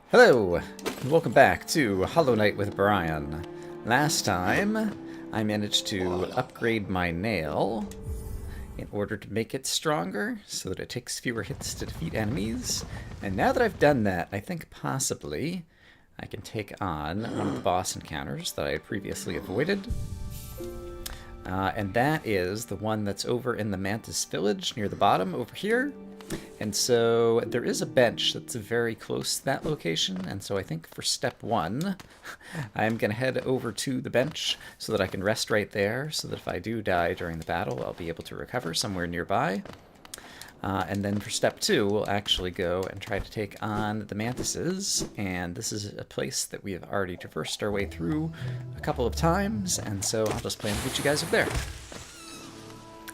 Hello, and welcome back to Hollow Knight with Brian. Last time, I managed to upgrade my nail in order to make it stronger, so that it takes fewer hits to defeat enemies. And now that I've done that, I think possibly I can take on one of the boss encounters that I had previously avoided. And that is the one that's over in the Mantis village, near the bottom, over here. And so there is a bench that's very close to that location, and so I think for step one, I'm going to head over to the bench so that I can rest right there, so that if I do die during the battle, I'll be able to recover somewhere nearby. And then for step two, we'll actually go and try to take on the mantises, and this is a place that we have already traversed our way through a couple of times, and so I'll just plan to meet you guys up there.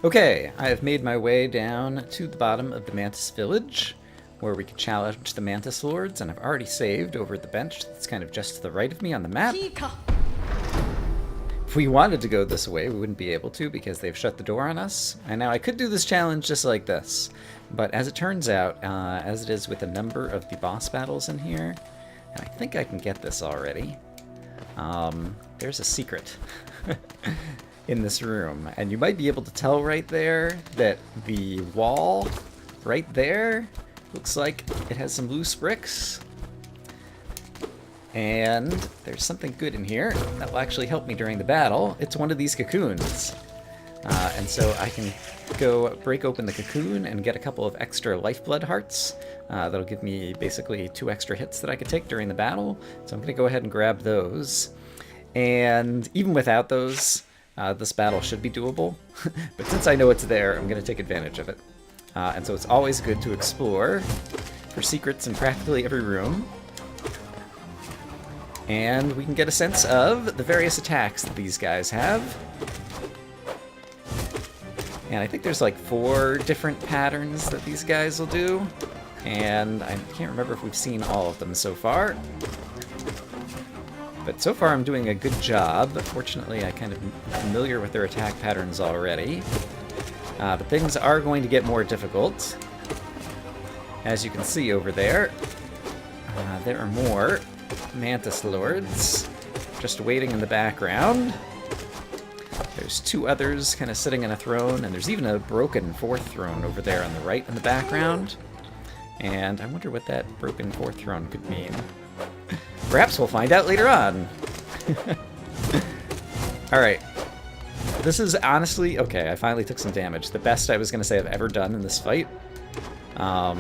Okay, I have made my way down to the bottom of the Mantis village, where we can challenge the Mantis Lords, and I've already saved over at the bench that's kind of just to the right of me on the map. If we wanted to go this way, we wouldn't be able to because they've shut the door on us. And now I could do this challenge just like this, but as it turns out, as it is with a number of the boss battles in here, and I think I can get this already, there's a secret. In this room, and you might be able to tell right there that the wall right there looks like it has some loose bricks, and there's something good in here that will actually help me during the battle. It's one of these cocoons, and so I can go break open the cocoon and get a couple of extra lifeblood hearts. That'll give me basically 2 extra hits that I could take during the battle, so I'm going to go ahead and grab those. And even without those, this battle should be doable, but since I know it's there, I'm going to take advantage of it. And so it's always good to explore for secrets in practically every room. And we can get a sense of the various attacks that these guys have. And I think there's like 4 different patterns that these guys will do. And I can't remember if we've seen all of them so far. But so far I'm doing a good job. Fortunately, I kind of familiar with their attack patterns already. But things are going to get more difficult. As you can see over there, there are more Mantis Lords just waiting in the background. There's 2 others kind of sitting in a throne, and there's even a broken 4th throne over there on the right in the background. And I wonder what that broken 4th throne could mean. Perhaps we'll find out later on. Alright. This is honestly... Okay, I finally took some damage. The best I was going to say I've ever done in this fight. I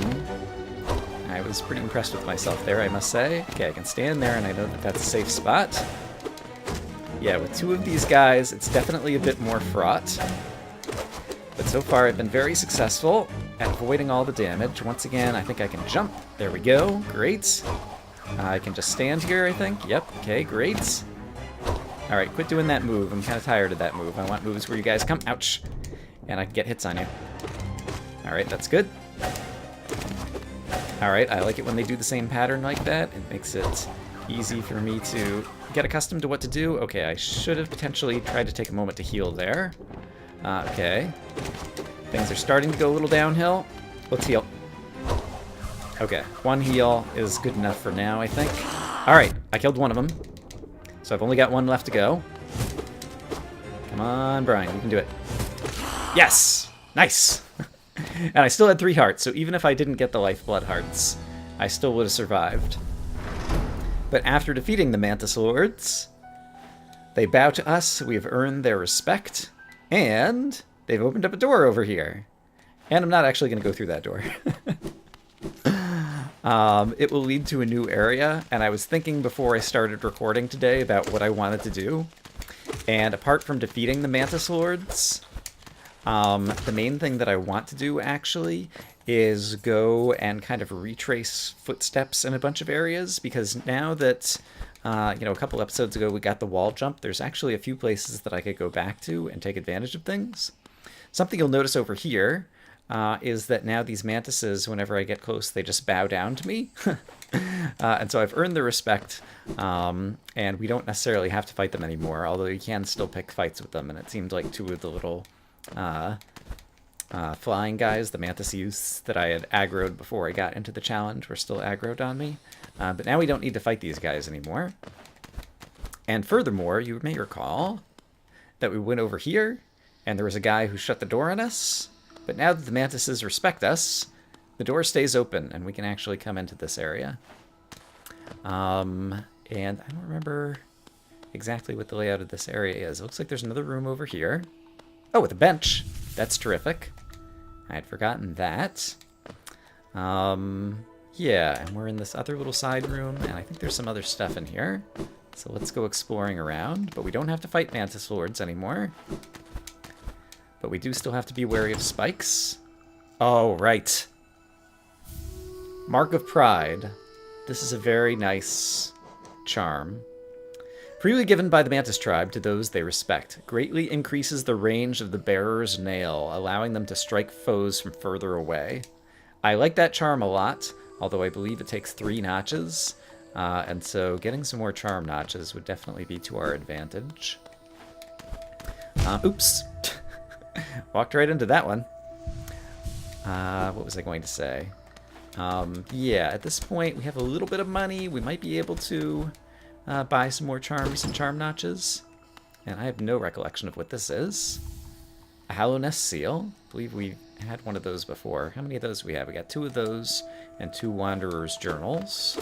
was pretty impressed with myself there, I must say. Okay, I can stand there, and I know that that's a safe spot. Yeah, with 2 of these guys, it's definitely a bit more fraught. But so far, I've been very successful at avoiding all the damage. Once again, I think I can jump. There we go. Great. I can just stand here, I think. Yep, okay, great. Alright, quit doing that move. I'm kind of tired of that move. I want moves where you guys come. Ouch. And I can get hits on you. Alright, that's good. Alright, I like it when they do the same pattern like that. It makes it easy for me to get accustomed to what to do. Okay, I should have potentially tried to take a moment to heal there. Okay. Things are starting to go a little downhill. Let's heal. Okay, 1 heal is good enough for now, I think. Alright, I killed one of them. So I've only got 1 left to go. Come on, Brian, you can do it. Yes! Nice! And I still had 3 hearts, so even if I didn't get the lifeblood hearts, I still would have survived. But after defeating the Mantis Lords, they bow to us, we have earned their respect, and they've opened up a door over here. And I'm not actually going to go through that door. It will lead to a new area, and I was thinking before I started recording today about what I wanted to do. And apart from defeating the Mantis Lords, the main thing that I want to do, actually, is go and kind of retrace footsteps in a bunch of areas, because now that, a couple episodes ago we got the wall jump, there's actually a few places that I could go back to and take advantage of things. Something you'll notice over here is that now these mantises, whenever I get close, they just bow down to me. And so I've earned their respect, and we don't necessarily have to fight them anymore, although you can still pick fights with them, and it seemed like 2 of the little flying guys, the mantis youths that I had aggroed before I got into the challenge, were still aggroed on me. But now we don't need to fight these guys anymore. And furthermore, you may recall that we went over here, and there was a guy who shut the door on us. But now that the mantises respect us, the door stays open, and we can actually come into this area. And I don't remember exactly what the layout of this area is. It looks like there's another room over here. Oh, with a bench. That's terrific. I had forgotten that. Yeah, and we're in this other little side room, and I think there's some other stuff in here. So let's go exploring around. But we don't have to fight Mantis Lords anymore. But we do still have to be wary of spikes. Oh, right. Mark of Pride. This is a very nice charm. Freely given by the Mantis tribe to those they respect. Greatly increases the range of the bearer's nail, allowing them to strike foes from further away. I like that charm a lot, although I believe it takes 3 notches. And so getting some more charm notches would definitely be to our advantage. Oops. Walked right into that one. What was I going to say? Yeah, at this point we have a little bit of money. We might be able to buy some more charms and charm notches. And I have no recollection of what this is. A Hallownest seal. I believe we had one of those before. How many of those do we have? We got 2 of those and 2 Wanderer's Journals.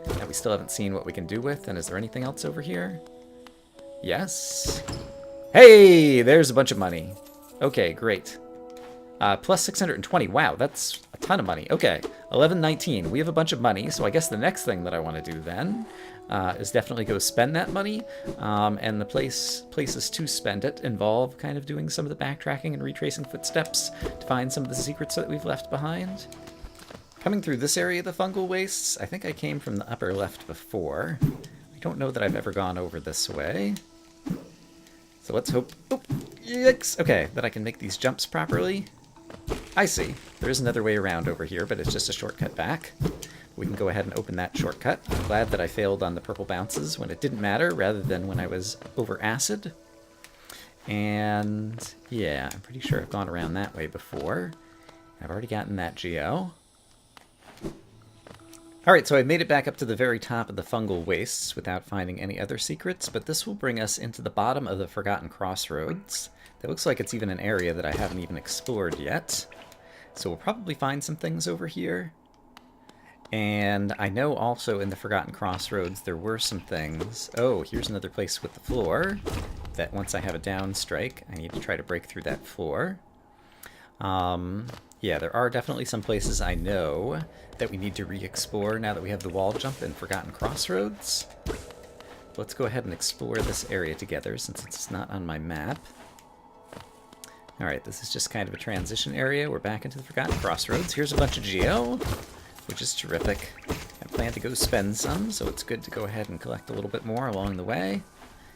That we still haven't seen what we can do with. And is there anything else over here? Yes. Hey, there's a bunch of money. Okay, great. Plus 620. Wow, that's a ton of money. Okay, 1119. We have a bunch of money, so I guess the next thing that I want to do then is definitely go spend that money. And the places to spend it involve kind of doing some of the backtracking and retracing footsteps to find some of the secrets that we've left behind. Coming through this area of the fungal wastes, I think I came from the upper left before. I don't know that I've ever gone over this way. So let's hope... Oh, yikes! Okay, that I can make these jumps properly. I see. There is another way around over here, but it's just a shortcut back. We can go ahead and open that shortcut. I'm glad that I failed on the purple bounces when it didn't matter, rather than when I was over acid. And yeah, I'm pretty sure I've gone around that way before. I've already gotten that geo. Alright, so I've made it back up to the very top of the fungal wastes without finding any other secrets, but this will bring us into the bottom of the Forgotten Crossroads. That looks like it's even an area that I haven't even explored yet. So we'll probably find some things over here. And I know also in the Forgotten Crossroads there were some things. Oh, here's another place with the floor. That once I have a down strike, I need to try to break through that floor. Yeah, there are definitely some places I know that we need to re-explore now that we have the wall jump in Forgotten Crossroads. Let's go ahead and explore this area together since it's not on my map. Alright, this is just kind of a transition area. We're back into the Forgotten Crossroads. Here's a bunch of geo, which is terrific. I plan to go spend some, so it's good to go ahead and collect a little bit more along the way.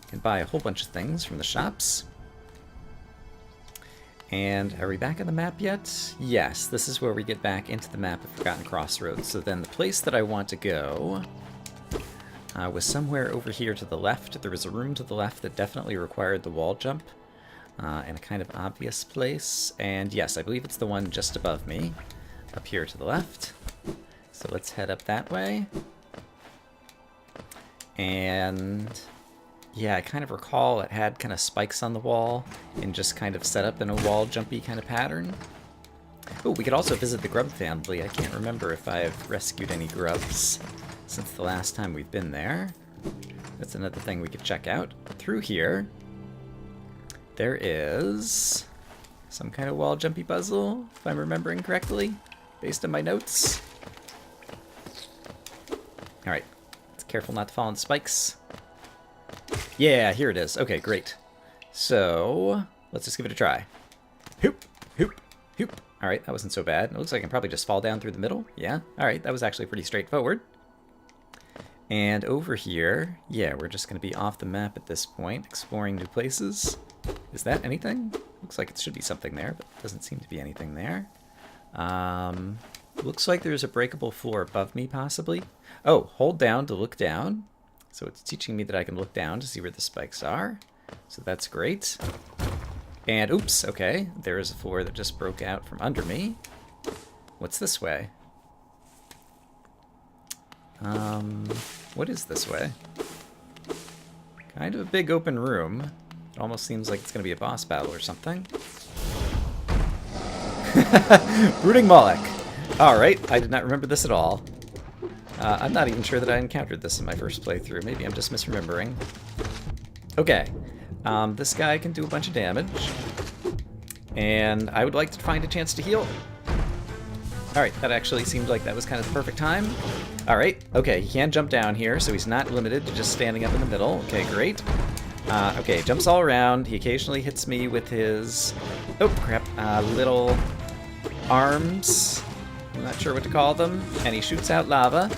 Can buy a whole bunch of things from the shops. And are we back on the map yet? Yes, this is where we get back into the map of Forgotten Crossroads. So then the place that I want to go was somewhere over here to the left. There was a room to the left that definitely required the wall jump in a kind of obvious place. And yes, I believe it's the one just above me, up here to the left. So let's head up that way. And yeah, I kind of recall it had kind of spikes on the wall and just kind of set up in a wall jumpy kind of pattern. Oh, we could also visit the grub family. I can't remember if I've rescued any grubs since the last time we've been there. That's another thing we could check out. Through here, there is some kind of wall jumpy puzzle, if I'm remembering correctly, based on my notes. Alright, let's careful not to fall on spikes. Yeah, here it is. Okay, great. So, let's just give it a try. Hoop, hoop, hoop. Alright, that wasn't so bad. It looks like I can probably just fall down through the middle. Yeah, alright, that was actually pretty straightforward. And over here, yeah, we're just going to be off the map at this point, exploring new places. Is that anything? Looks like it should be something there, but doesn't seem to be anything there. Looks like there's a breakable floor above me, possibly. Oh, hold down to look down. So it's teaching me that I can look down to see where the spikes are. So that's great. And oops, okay, there is a floor that just broke out from under me. What's this way? What is this way? Kind of a big open room. It almost seems like it's going to be a boss battle or something. Brooding Mawlek. Alright, I did not remember this at all. I'm not even sure that I encountered this in my first playthrough. Maybe I'm just misremembering. Okay. This guy can do a bunch of damage. And I would like to find a chance to heal. Alright, that actually seemed like that was kind of the perfect time. Alright, okay, he can jump down here, so he's not limited to just standing up in the middle. Okay, great. Okay, jumps all around. He occasionally hits me with his... oh, crap. Little arms. I'm not sure what to call them. And he shoots out lava.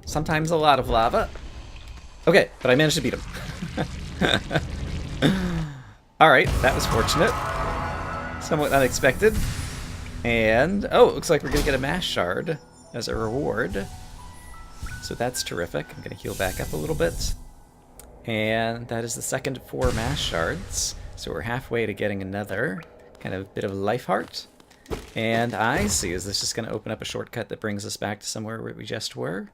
Sometimes a lot of lava. Okay, but I managed to beat him. Alright, that was fortunate. Somewhat unexpected. And, oh, it looks like we're going to get a mass shard as a reward. So that's terrific. I'm going to heal back up a little bit. And that is the second of 4 mass shards. So we're halfway to getting another kind of bit of life heart. And I see, is this just going to open up a shortcut that brings us back to somewhere where we just were?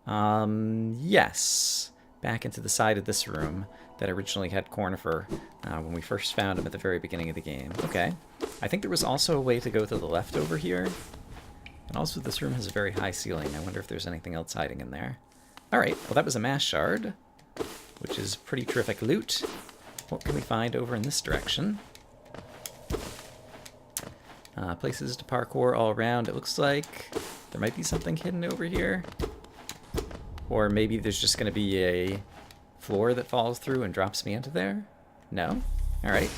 Yes. Back into the side of this room that originally had Cornifer when we first found him at the very beginning of the game. Okay. I think there was also a way to go to the left over here. And also this room has a very high ceiling. I wonder if there's anything else hiding in there. Alright, well that was a mass shard, which is pretty terrific loot. What can we find over in this direction? Places to parkour all around. It looks like there might be something hidden over here. Or maybe there's just going to be a floor that falls through and drops me into there? No? Alright.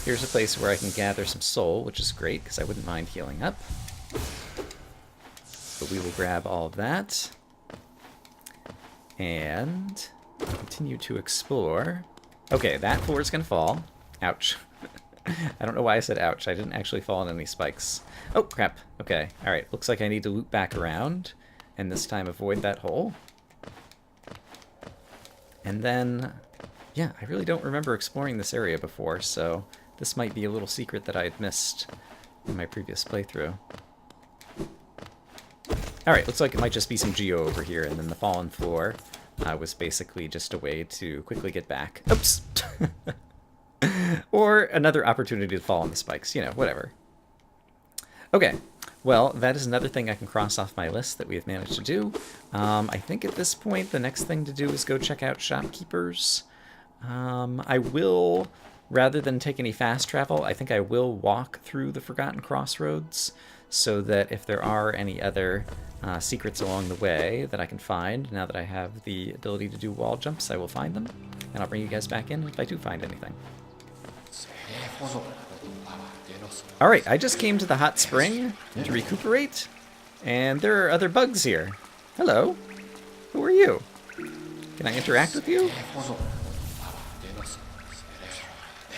Here's a place where I can gather some soul, which is great, because I wouldn't mind healing up. But we will grab all of that. And continue to explore. Okay, that floor is going to fall. Ouch. I don't know why I said ouch. I didn't actually fall on any spikes. Oh, crap. Okay, alright. Looks like I need to loop back around, and this time avoid that hole. And then, yeah, I really don't remember exploring this area before, so this might be a little secret that I had missed in my previous playthrough. Alright, looks like it might just be some geo over here, and then the fallen floor was basically just a way to quickly get back. Oops! Or another opportunity to fall on the spikes, you know, whatever. Okay, well, that is another thing I can cross off my list that we have managed to do. I think at this point the next thing to do is go check out shopkeepers. I will, rather than take any fast travel, I think I will walk through the Forgotten Crossroads so that if there are any other secrets along the way that I can find, now that I have the ability to do wall jumps, I will find them. And I'll bring you guys back in if I do find anything. Alright, I just came to the hot spring to recuperate, and there are other bugs here. Hello. Who are you? Can I interact with you?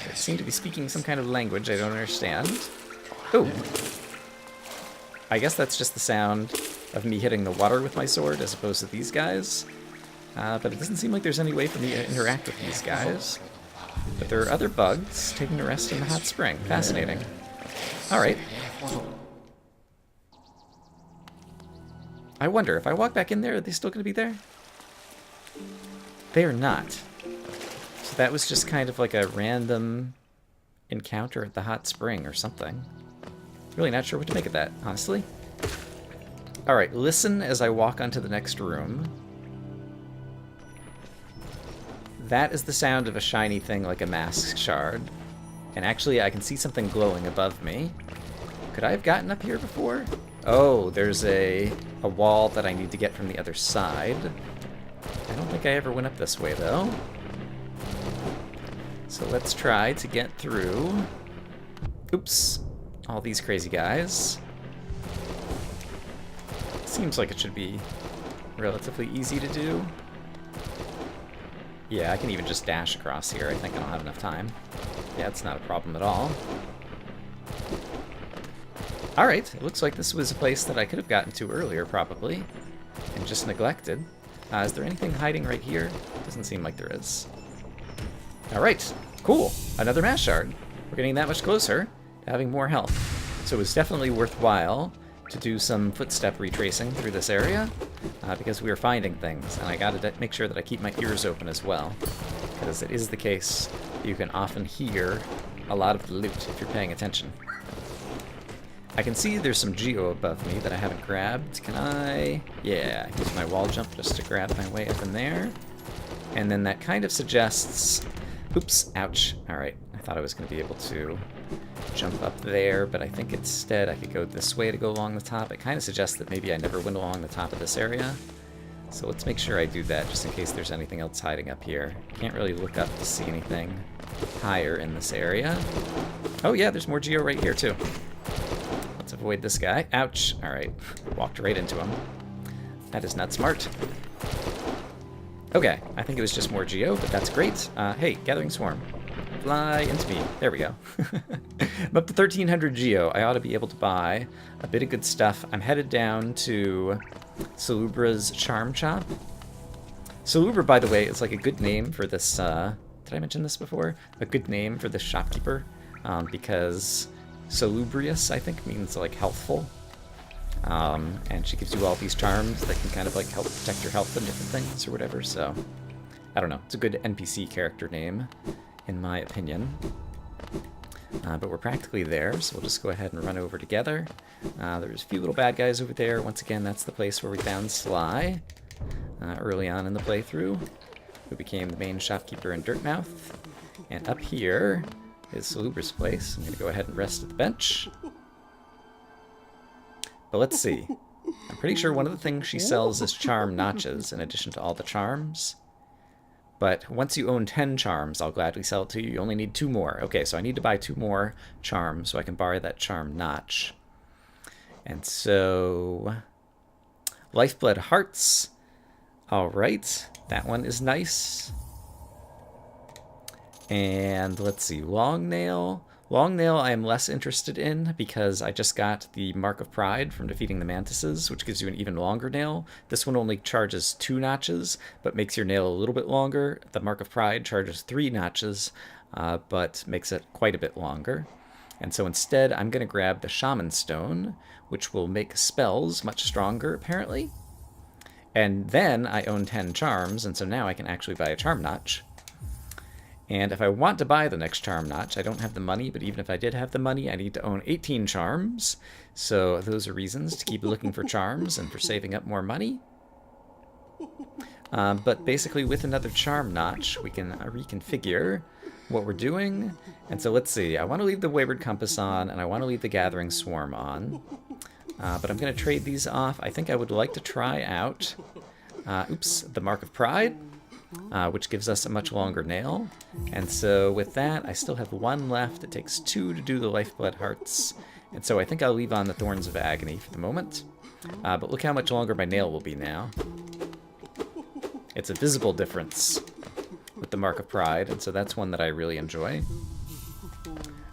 They seem to be speaking some kind of language I don't understand. Oh. I guess that's just the sound of me hitting the water with my sword as opposed to these guys. But it doesn't seem like there's any way for me to interact with these guys. But there are other bugs taking a rest in the hot spring. Fascinating. Alright. I wonder, if I walk back in there, are they still going to be there? They are not. So that was just kind of like a random encounter at the hot spring or something. Really not sure what to make of that, honestly. Alright, listen as I walk onto the next room. That is the sound of a shiny thing like a mask shard. And actually, I can see something glowing above me. Could I have gotten up here before? Oh, there's a wall that I need to get from the other side. I don't think I ever went up this way, though. So let's try to get through... Oops. All these crazy guys. Seems like it should be relatively easy to do. Yeah, I can even just dash across here. I think I don't have enough time. Yeah, it's not a problem at all. Alright, it looks like this was a place that I could have gotten to earlier, probably, and just neglected. Is there anything hiding right here? Doesn't seem like there is. Alright, cool. Another mass shard. We're getting that much closer to having more health. So it was definitely worthwhile to do some footstep retracing through this area, because we are finding things, and I gotta make sure that I keep my ears open as well, because it is the case you can often hear a lot of the loot if you're paying attention. I can see there's some geo above me that I haven't grabbed. Can I? Yeah, use my wall jump just to grab my way up in there. And then that kind of suggests... Oops, ouch. Alright, I thought I was going to be able to jump up there, but I think instead I could go this way to go along the top. It kind of suggests that maybe I never went along the top of this area. So let's make sure I do that, just in case there's anything else hiding up here. Can't really look up to see anything higher in this area. Oh yeah, there's more geo right here too. Let's avoid this guy. Ouch. Alright, walked right into him. That is not smart. Okay, I think it was just more geo, but that's great. Hey, Gathering Swarm. Fly into me. There we go. I'm up to 1,300 geo. I ought to be able to buy a bit of good stuff. I'm headed down to Salubra's Charm Shop. Salubra, by the way, is like a good name for this, did I mention this before? A good name for this shopkeeper, because salubrious, I think, means like healthful. And she gives you all these charms that can kind of like help protect your health and different things or whatever, so I don't know. It's a good NPC character name, in my opinion. But we're practically there, so we'll just go ahead and run over together. There's a few little bad guys over there. Once again, that's the place where we found Sly early on in the playthrough, who became the main shopkeeper in Dirtmouth. And up here is Salubra's place. I'm going to go ahead and rest at the bench. But let's see. I'm pretty sure one of the things she sells is charm notches, in addition to all the charms. But once you own 10 charms, I'll gladly sell it to you. You only need 2 more. Okay, so I need to buy 2 more charms so I can borrow that charm notch. And so... Lifeblood Hearts. Alright, that one is nice. And let's see, Long Nail. Long Nail I am less interested in because I just got the Mark of Pride from defeating the Mantises, which gives you an even longer nail. This one only charges 2 notches, but makes your nail a little bit longer. The Mark of Pride charges 3 notches, but makes it quite a bit longer. And so instead, I'm going to grab the Shaman Stone, which will make spells much stronger, apparently. And then I own 10 charms, and so now I can actually buy a charm notch. And if I want to buy the next charm notch, I don't have the money, but even if I did have the money, I need to own 18 charms. So those are reasons to keep looking for charms and for saving up more money. But basically with another charm notch, we can reconfigure what we're doing. And so let's see, I want to leave the Wayward Compass on, and I want to leave the Gathering Swarm on. But I'm going to trade these off. I think I would like to try out, the Mark of Pride. Which gives us a much longer nail. And so with that, I still have 1 left. It takes 2 to do the Lifeblood Hearts. And so I think I'll leave on the Thorns of Agony for the moment. But look how much longer my nail will be now. It's a visible difference with the Mark of Pride, and so that's one that I really enjoy.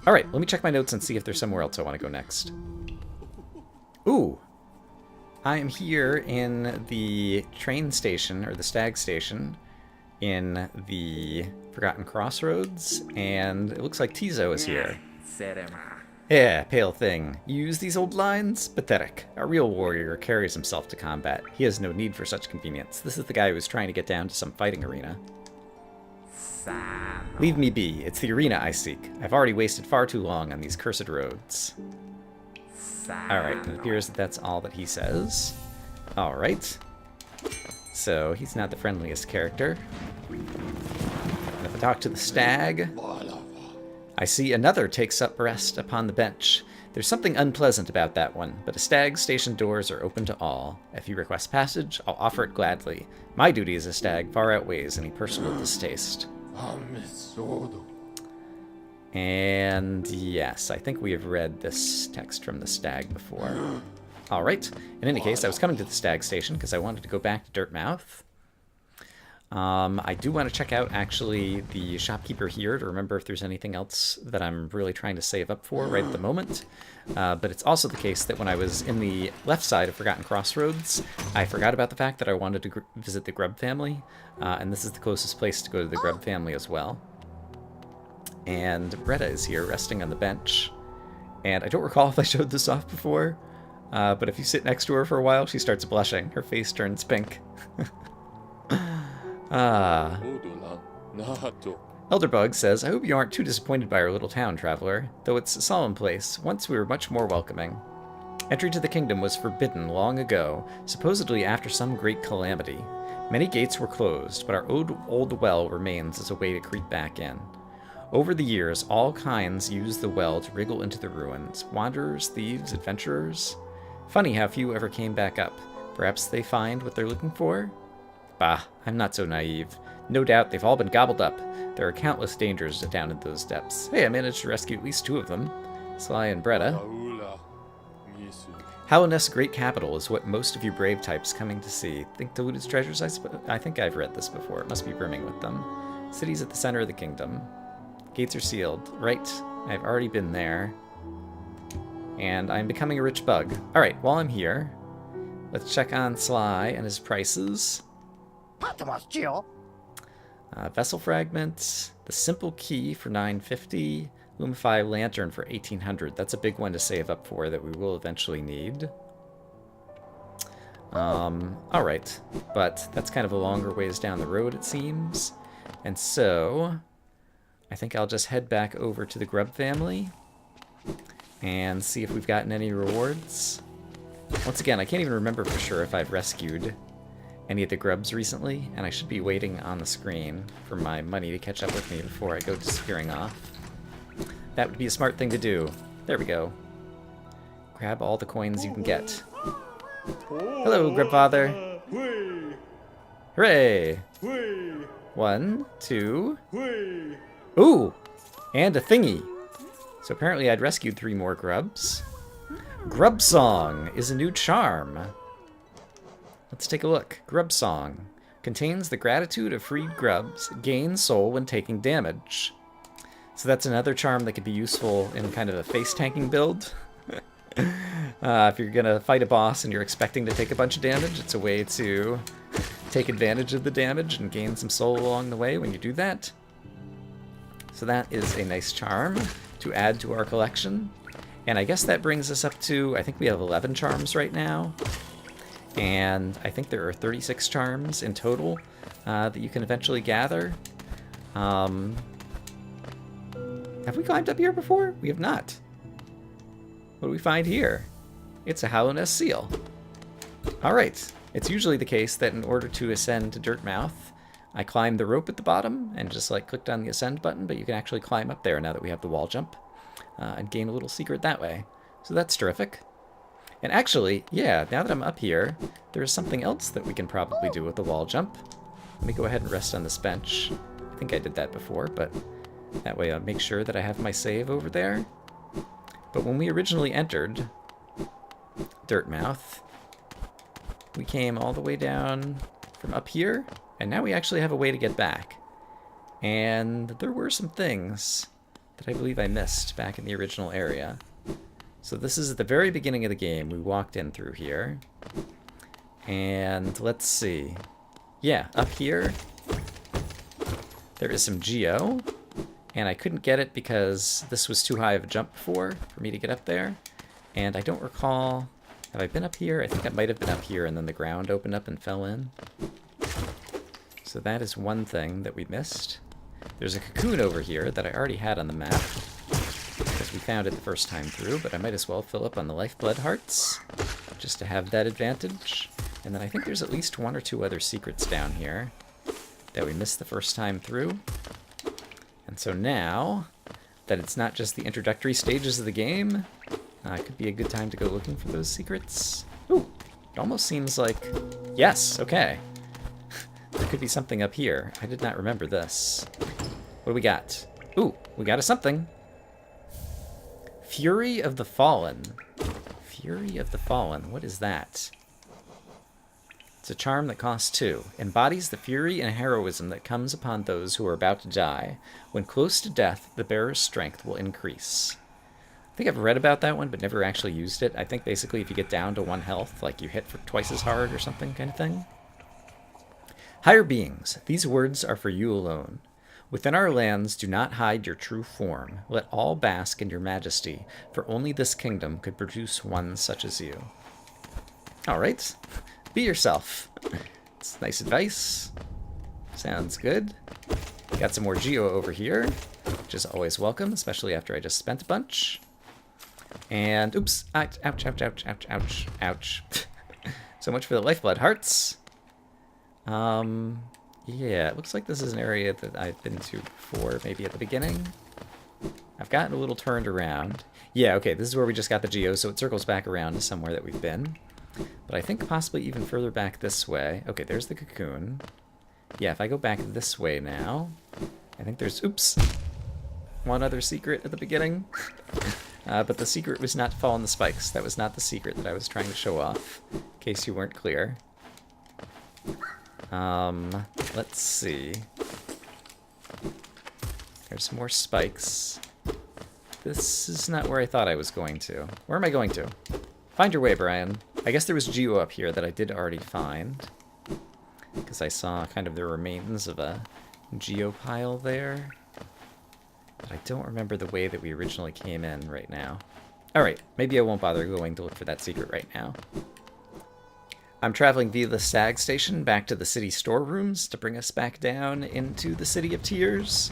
Alright, let me check my notes and see if there's somewhere else I want to go next. Ooh! I am here in the train station, or the stag station, in the Forgotten Crossroads, and it looks like Tizo is here. Yeah, pale thing. You use these old lines? Pathetic. A real warrior carries himself to combat. He has no need for such convenience. This is the guy who was trying to get down to some fighting arena. Leave me be. It's the arena I seek. I've already wasted far too long on these cursed roads. Alright, it appears that that's all that he says. Alright. So, he's not the friendliest character. And if I talk to the stag, I see another takes up rest upon the bench. There's something unpleasant about that one, but a stag's station doors are open to all. If you request passage, I'll offer it gladly. My duty as a stag far outweighs any personal distaste. And yes, I think we have read this text from the stag before. Alright, in any case, I was coming to the stag station because I wanted to go back to Dirtmouth. I do want to check out, actually, the shopkeeper here to remember if there's anything else that I'm really trying to save up for right at the moment. But it's also the case that when I was in the left side of Forgotten Crossroads, I forgot about the fact that I wanted to visit the Grub family, and this is the closest place to go to the Grub family as well. And Bretta is here, resting on the bench. And I don't recall if I showed this off before, But if you sit next to her for a while, she starts blushing. Her face turns pink. Ah. Elderbug says, I hope you aren't too disappointed by our little town, traveler. Though it's a solemn place, once we were much more welcoming. Entry to the kingdom was forbidden long ago, supposedly after some great calamity. Many gates were closed, but our old well remains as a way to creep back in. Over the years, all kinds used the well to wriggle into the ruins. Wanderers, thieves, adventurers. Funny how few ever came back up. Perhaps they find what they're looking for? Bah, I'm not so naive. No doubt they've all been gobbled up. There are countless dangers down in those depths. Hey, I managed to rescue at least 2 of them. Sly and Bretta. Hallownest's great capital is what most of you brave types coming to see. Think deluded treasures, I think I've read this before. It must be brimming with them. City's at the center of the kingdom. Gates are sealed. Right, I've already been there. And I'm becoming a rich bug. Alright, while I'm here, let's check on Sly and his prices. Vessel fragments, the simple key for 950, Lumify lantern for 1800. That's a big one to save up for that we will eventually need. Alright, but that's kind of a longer ways down the road, it seems. And so, I think I'll just head back over to the Grub family and see if we've gotten any rewards. Once again, I can't even remember for sure if I've rescued any of the grubs recently, and I should be waiting on the screen for my money to catch up with me before I go disappearing off. That would be a smart thing to do. There we go. Grab all the coins you can get. Hello, Grubfather. Hooray! 1, 2... Ooh! And a thingy! So apparently I'd rescued 3 more grubs. Grub Song is a new charm. Let's take a look. Grub Song contains the gratitude of freed grubs, gain soul when taking damage. So that's another charm that could be useful in kind of a face tanking build. If you're gonna fight a boss and you're expecting to take a bunch of damage, it's a way to take advantage of the damage and gain some soul along the way when you do that. So that is a nice charm to add to our collection. And I guess that brings us up to, I think we have 11 charms right now. And I think there are 36 charms in total that you can eventually gather. Have we climbed up here before? We have not. What do we find here? It's a Hallownest seal. Alright, it's usually the case that in order to ascend to Dirtmouth, I climbed the rope at the bottom and just like clicked on the ascend button, but you can actually climb up there now that we have the wall jump and gain a little secret that way. So that's terrific. And actually, yeah, now that I'm up here, there's something else that we can probably do with the wall jump. Let me go ahead and rest on this bench. I think I did that before, but that way I'll make sure that I have my save over there. But when we originally entered Dirtmouth, we came all the way down from up here, and now we actually have a way to get back. And there were some things that I believe I missed back in the original area. So this is at the very beginning of the game. We walked in through here. And let's see. Yeah, up here, there is some geo. And I couldn't get it because this was too high of a jump before for me to get up there. And I don't recall, have I been up here? I think I might have been up here and then the ground opened up and fell in. So that is one thing that we missed. There's a cocoon over here that I already had on the map because we found it the first time through, but I might as well fill up on the lifeblood hearts just to have that advantage. And then I think there's at least 1 or 2 other secrets down here that we missed the first time through. And so now that it's not just the introductory stages of the game, it could be a good time to go looking for those secrets. Ooh, it almost seems like... Yes, okay. There could be something up here. I did not remember this. What do we got? Ooh, we got a something. Fury of the Fallen. Fury of the Fallen. What is that? It's a charm that costs 2. Embodies the fury and heroism that comes upon those who are about to die. When close to death, the bearer's strength will increase. I think I've read about that one, but never actually used it. I think basically if you get down to 1 health, like you hit for twice as hard or something kind of thing. Higher beings, these words are for you alone. Within our lands, do not hide your true form. Let all bask in your majesty, for only this kingdom could produce one such as you. All right. Be yourself. It's nice advice. Sounds good. Got some more geo over here, which is always welcome, especially after I just spent a bunch. And, oops, ouch, ouch, ouch, ouch, ouch, ouch, ouch. So much for the lifeblood hearts. Yeah, it looks like this is an area that I've been to before, maybe at the beginning. I've gotten a little turned around. Yeah, okay, this is where we just got the geo, so it circles back around to somewhere that we've been. But I think possibly even further back this way. Okay, there's the cocoon. Yeah, if I go back this way now, I think there's, oops, one other secret at the beginning. But the secret was not to fall on the spikes. That was not the secret that I was trying to show off, in case you weren't clear. Let's see. There's some more spikes. This is not where I thought I was going to. Where am I going to? Find your way, Brian. I guess there was geo up here that I did already find, because I saw kind of the remains of a geo pile there. But I don't remember the way that we originally came in right now. Alright, maybe I won't bother going to look for that secret right now. I'm traveling via the Stag Station back to the city storerooms to bring us back down into the City of Tears.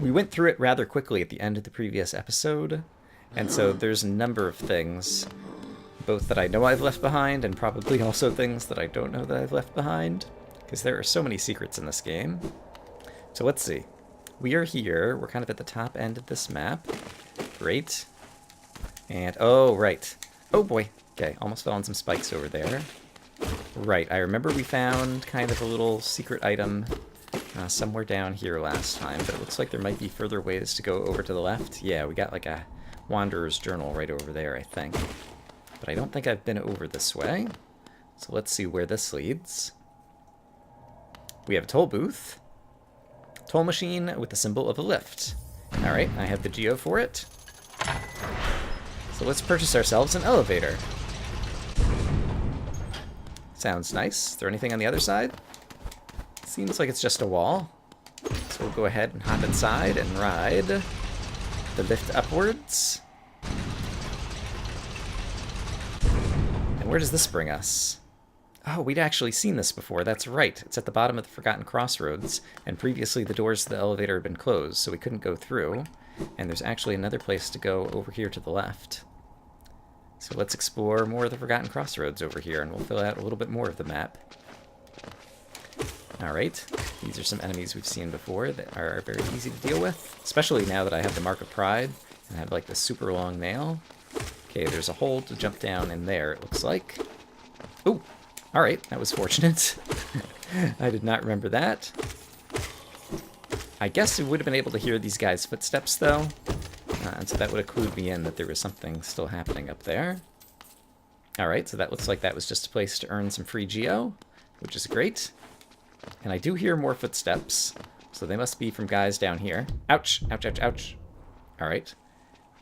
We went through it rather quickly at the end of the previous episode, and so there's a number of things, both that I know I've left behind, and probably also things that I don't know that I've left behind, because there are so many secrets in this game. So let's see. We are here. We're kind of at the top end of this map. Great. And, oh, right. Oh, boy. Okay, almost fell on some spikes over there. Right, I remember we found kind of a little secret item somewhere down here last time, but it looks like there might be further ways to go over to the left. Yeah, we got like a Wanderer's Journal right over there, I think. But I don't think I've been over this way. So let's see where this leads. We have a toll booth. Toll machine with the symbol of a lift. Alright, I have the geo for it. So let's purchase ourselves an elevator. Sounds nice. Is there anything on the other side? Seems like it's just a wall. So we'll go ahead and hop inside and ride the lift upwards. And where does this bring us? Oh, we'd actually seen this before. That's right. It's at the bottom of the Forgotten Crossroads, and previously the doors to the elevator had been closed, so we couldn't go through. And there's actually another place to go over here to the left. So let's explore more of the Forgotten Crossroads over here, and we'll fill out a little bit more of the map. Alright, these are some enemies we've seen before that are very easy to deal with, especially now that I have the Mark of Pride and have like this super long nail. Okay, there's a hole to jump down in there, it looks like. Ooh, alright, that was fortunate. I did not remember that. I guess we would have been able to hear these guys' footsteps, though. And so that would have clued me in that there was something still happening up there. Alright, so that looks like that was just a place to earn some free geo, which is great. And I do hear more footsteps, so they must be from guys down here. Ouch! Ouch, ouch, ouch. Alright.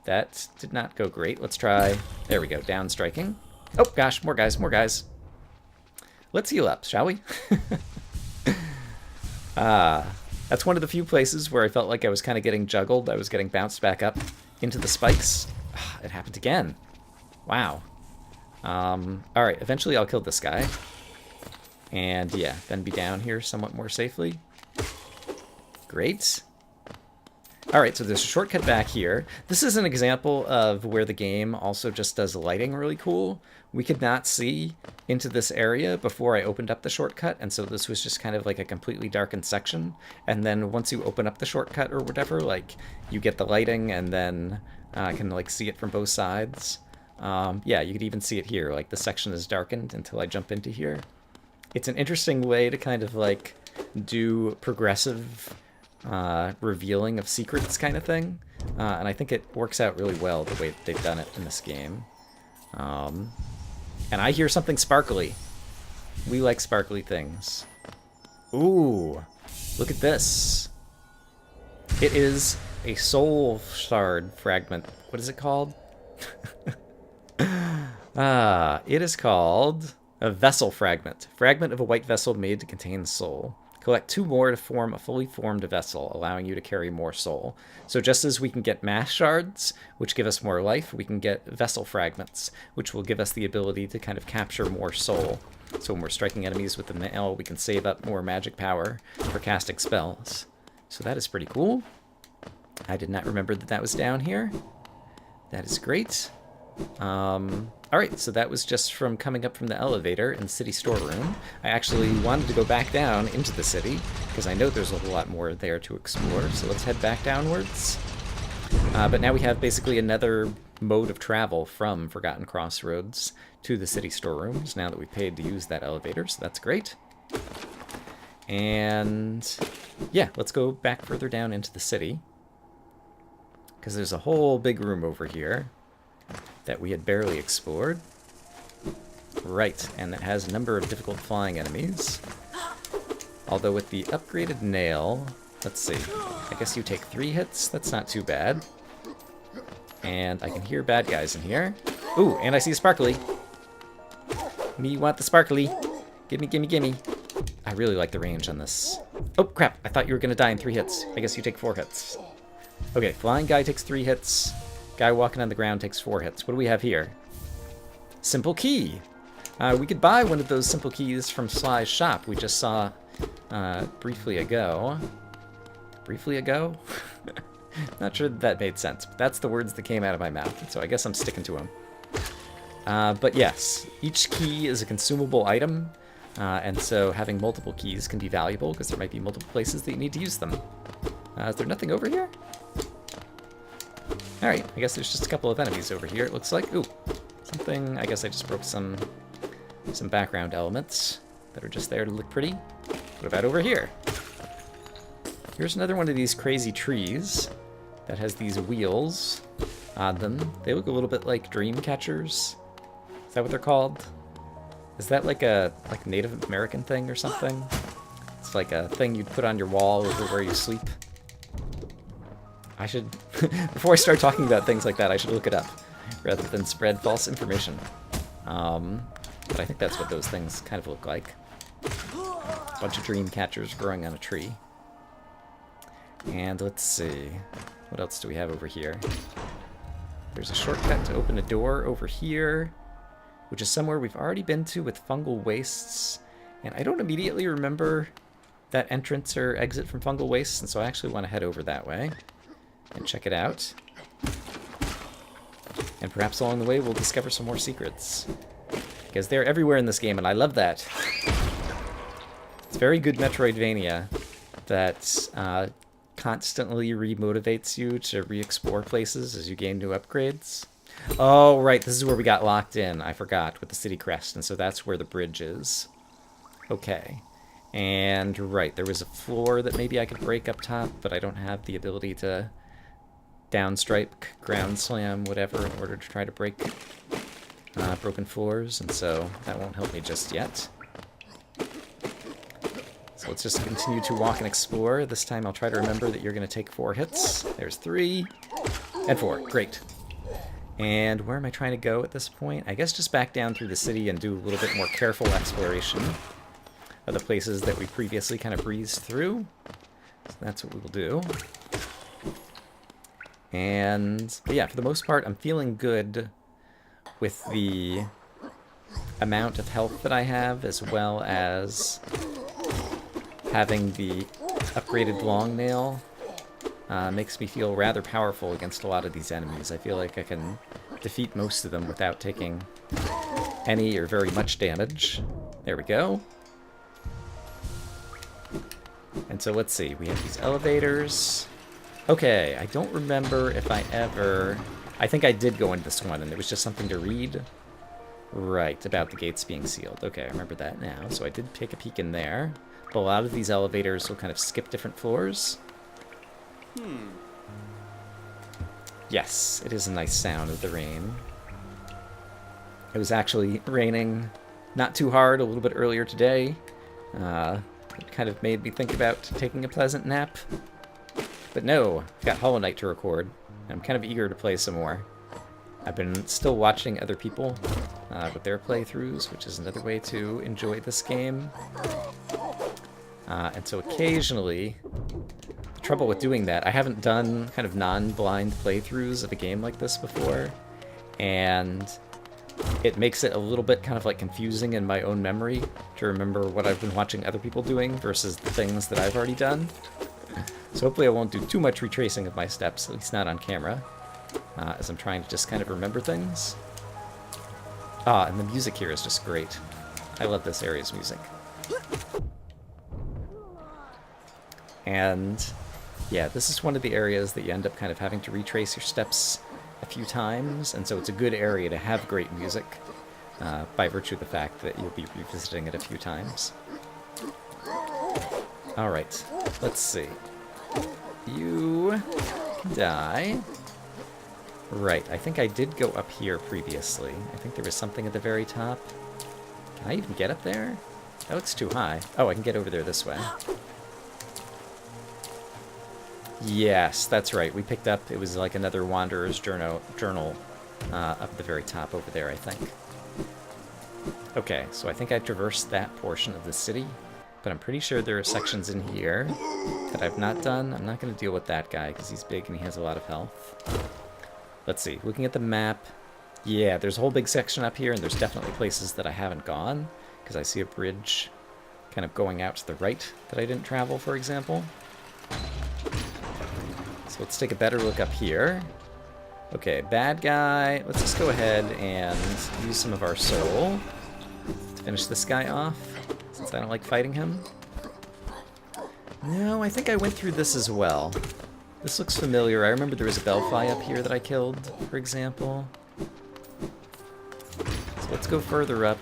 That did not go great. Let's try... There we go, down striking. Oh, gosh, more guys, more guys. Let's heal up, shall we? That's one of the few places where I felt like I was kind of getting juggled. I was getting bounced back up into the spikes. It happened again. Wow. Alright, eventually I'll kill this guy. And yeah, then be down here somewhat more safely. Great. Alright, so there's a shortcut back here. This is an example of where the game also just does lighting really cool. We could not see into this area before I opened up the shortcut, and so this was just kind of like a completely darkened section. And then once you open up the shortcut or whatever, like, you get the lighting, and then I can like see it from both sides. Yeah, you could even see it here, like the section is darkened until I jump into here. It's an interesting way to kind of like do progressive revealing of secrets kind of thing, and I think it works out really well the way that they've done it in this game. And I hear something sparkly. We like sparkly things. Ooh, look at this. It is a soul shard fragment. What is it called? It is called a vessel fragment. Fragment of a white vessel made to contain soul. Collect 2 more to form a fully formed vessel, allowing you to carry more soul. So just as we can get mass shards, which give us more life, we can get vessel fragments, which will give us the ability to kind of capture more soul. So when we're striking enemies with the mail, we can save up more magic power for casting spells. So that is pretty cool. I did not remember that that was down here. That is great. Alright, so that was just from coming up from the elevator in the city storeroom. I actually wanted to go back down into the city, because I know there's a whole lot more there to explore, so let's head back downwards. But now we have basically another mode of travel from Forgotten Crossroads to the city storerooms, now that we paid to use that elevator, so that's great. And yeah, let's go back further down into the city, because there's a whole big room over here that we had barely explored. Right, and it has a number of difficult flying enemies. Although with the upgraded nail, let's see, I guess you take 3 hits, that's not too bad. And I can hear bad guys in here. Ooh, and I see a sparkly. Me want the sparkly. Gimme, gimme, gimme. I really like the range on this. Oh, crap, I thought you were gonna die in 3 hits. I guess you take 4 hits. Okay, flying guy takes 3 hits. Guy walking on the ground takes 4 hits. What do we have here? Simple key. We could buy one of those simple keys from Sly's shop we just saw briefly ago. Briefly ago? Not sure that made sense, but that's the words that came out of my mouth, so I guess I'm sticking to them. But yes, each key is a consumable item, and so having multiple keys can be valuable because there might be multiple places that you need to use them. Is there nothing over here? Alright, I guess there's just a couple of enemies over here, it looks like. Ooh, something, I guess I just broke some background elements that are just there to look pretty. What about over here? Here's another one of these crazy trees that has these wheels on them. They look a little bit like dream catchers. Is that what they're called? Is that like a Native American thing or something? It's like a thing you'd put on your wall over where you sleep. I should, before I start talking about things like that, I should look it up, rather than spread false information. But I think that's what those things kind of look like. A bunch of dream catchers growing on a tree. And let's see, what else do we have over here? There's a shortcut to open a door over here, which is somewhere we've already been to with fungal wastes. And I don't immediately remember that entrance or exit from fungal wastes, and so I actually want to head over that way and check it out. And perhaps along the way we'll discover some more secrets, because they're everywhere in this game, and I love that. It's very good Metroidvania that constantly remotivates you to re-explore places as you gain new upgrades. Oh, right, this is where we got locked in, I forgot, with the city crest, and so that's where the bridge is. Okay. And, right, there was a floor that maybe I could break up top, but I don't have the ability to downstripe, ground slam, whatever, in order to try to break broken floors, and so that won't help me just yet. So let's just continue to walk and explore. This time I'll try to remember that you're going to take 4 hits. There's 3, and 4. Great. And where am I trying to go at this point? I guess just back down through the city and do a little bit more careful exploration of the places that we previously kind of breezed through. So that's what we will do. And yeah, for the most part, I'm feeling good with the amount of health that I have, as well as having the upgraded long nail. Makes me feel rather powerful against a lot of these enemies. I feel like I can defeat most of them without taking any or very much damage. There we go. And so let's see, we have these elevators. Okay, I don't remember if I ever... I think I did go into this one, and it was just something to read. Right, about the gates being sealed. Okay, I remember that now. So I did take a peek in there. But a lot of these elevators will kind of skip different floors. Yes, it is a nice sound of the rain. It was actually raining not too hard a little bit earlier today. It kind of made me think about taking a pleasant nap. But no, I've got Hollow Knight to record. I'm kind of eager to play some more. I've been still watching other people with their playthroughs, which is another way to enjoy this game. And so occasionally, the trouble with doing that, I haven't done kind of non-blind playthroughs of a game like this before, and it makes it a little bit kind of like confusing in my own memory to remember what I've been watching other people doing versus the things that I've already done. So hopefully I won't do too much retracing of my steps, at least not on camera, as I'm trying to just kind of remember things. And the music here is just great. I love this area's music. And yeah, this is one of the areas that you end up kind of having to retrace your steps a few times, and so it's a good area to have great music, by virtue of the fact that you'll be revisiting it a few times. Alright, let's see. You can die. Right, I think I did go up here previously. I think there was something at the very top. Can I even get up there? That looks too high. Oh, I can get over there this way. Yes, that's right. We picked up, it was like another Wanderer's Journal up at the very top over there, I think. Okay, so I think I traversed that portion of the city, but I'm pretty sure there are sections in here that I've not done. I'm not going to deal with that guy because he's big and he has a lot of health. Let's see, looking at the map, yeah, there's a whole big section up here, and there's definitely places that I haven't gone, because I see a bridge kind of going out to the right that I didn't travel, for example. So let's take a better look up here. Okay, bad guy. Let's just go ahead and use some of our soul to finish this guy off, since I don't like fighting him. No, I think I went through this as well. This looks familiar. I remember there was a Bellfly up here that I killed, for example. So let's go further up.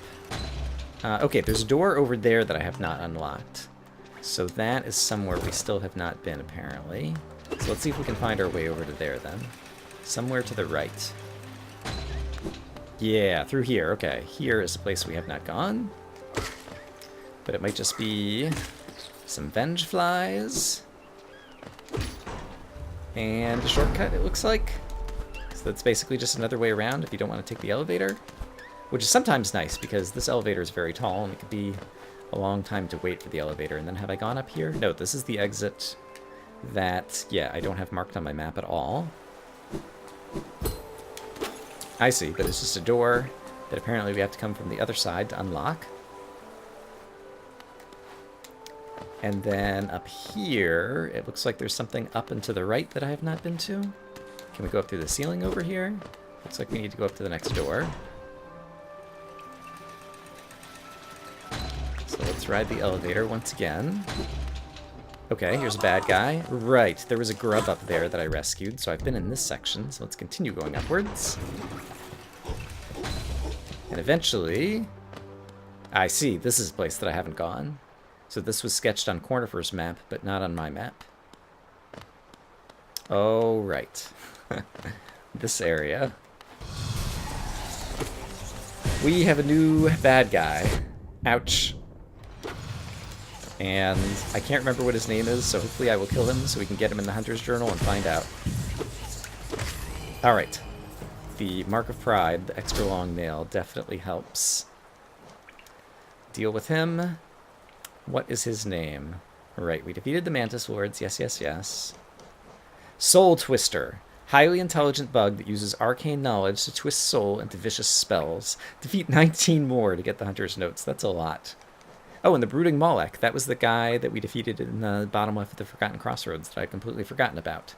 Okay, there's a door over there that I have not unlocked. So that is somewhere we still have not been, apparently. So let's see if we can find our way over to there, then. Somewhere to the right. Yeah, through here. Okay, here is a place we have not gone. But it might just be some Venge Flies. And a shortcut, it looks like. So that's basically just another way around if you don't want to take the elevator. Which is sometimes nice, because this elevator is very tall, and it could be a long time to wait for the elevator. And then have I gone up here? No, this is the exit that, yeah, I don't have marked on my map at all. I see, but it's just a door that apparently we have to come from the other side to unlock. And then up here, it looks like there's something up and to the right that I have not been to. Can we go up through the ceiling over here? Looks like we need to go up to the next door. So let's ride the elevator once again. Okay, here's a bad guy. Right, there was a grub up there that I rescued, so I've been in this section, so let's continue going upwards. And eventually... I see, this is a place that I haven't gone. So this was sketched on Cornifer's map, but not on my map. Oh, right. This area. We have a new bad guy. Ouch. And I can't remember what his name is, so hopefully I will kill him so we can get him in the Hunter's Journal and find out. Alright. The Mark of Pride, the extra long nail, definitely helps. Deal with him. What is his name? Right, we defeated the Mantis Lords. Yes, yes, yes. Soul Twister. Highly intelligent bug that uses arcane knowledge to twist soul into vicious spells. Defeat 19 more to get the Hunter's Notes. That's a lot. Oh, and the Brooding Mawlek. That was the guy that we defeated in the bottom left of the Forgotten Crossroads that I'd completely forgotten about.